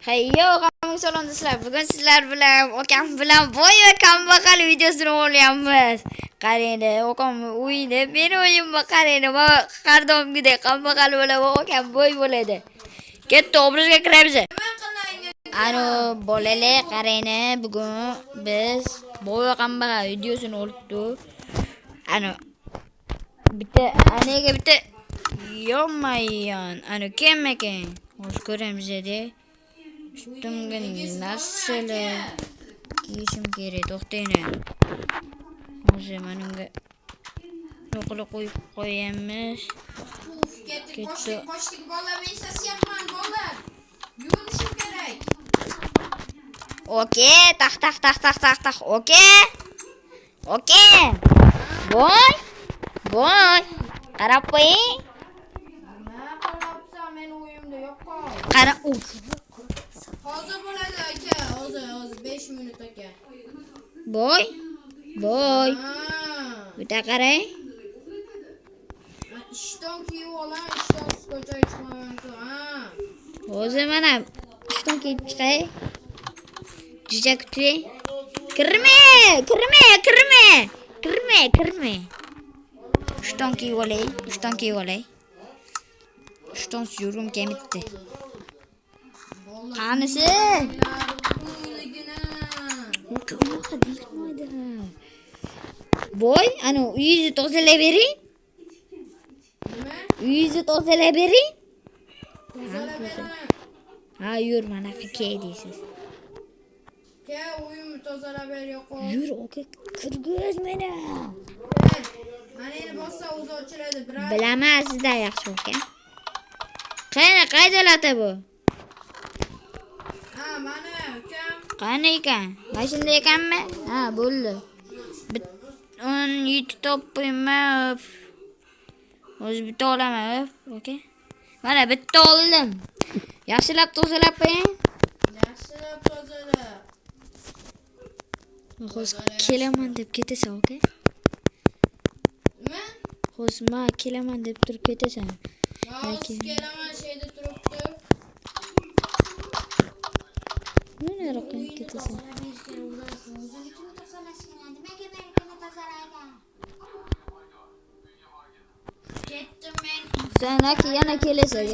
Hey yo, qanday salomdasizlar? Bugun sizlar bilan akam bilan boy va kambag'al videosini olyapmiz. Qarang, akam o'yini, meni o'yinimga qarang. Va qardomgidek kambag'al bo'ladi, akam boy bo'ladi. Ketdi, obrazga kiramiz. Ano bolalar qarang, bugun biz boy va kambag'al videosini oldik. Ano bitta anaga bitta yo'mayon, ano kim ekan? O'z ko'ramiz edi. Üstümge nasıl giyişim kerak to'xtanglar. Hozir mana unga yo'qolib qo'yib qo'yamiz. Ketdi. Qochdik bolalar, men sasyapman bolalar. Yuvinishim kerak. Okey, tax. Okey. Boy. Qarab qo'ying. Nima qilibsan, men o'yimda yo'q qol. Qara. Hozir bo'ladi aka, hozir 5 minut aka. Boy. Bitta qarang. Ishton kiyib olay, ishton ko'cha chiqmayapti. Hozir mana ishton kiyib chiqay. Juja kuting. Kirma. Ishton kiyib olay. Ishton suyurim kemitdi. Qanisi? Boy, ana uyingizni tozalab bering. Nima? Uyingizni tozalab bering. Tozalab beraman. Ha, yur mana kel deysiz. Ke uyimni tozalab ber yo'q. Yur, oka, kirg'iz meni. Mana endi bossa o'zi ochiladi, biroq. Bilaman sizdan yaxshi ekan. Qaydalar bu? Mana ukam. Qani ekan? Mashina ekanmi? Ha, bo'ldi. O'n yetti topmayman. O'zi bitta olaman, okey. Mana bitta oldim. Yaxshilab tozalab qo'ying. Yaxshilab tozalab. Hozir kelaman deb ketasan, okey? Nima? Hozir men kelaman deb turib ketasan. Hozir kelaman şeyda turibdi. Nima raqam ketasan? Ketdim men. Sen yana kelasan.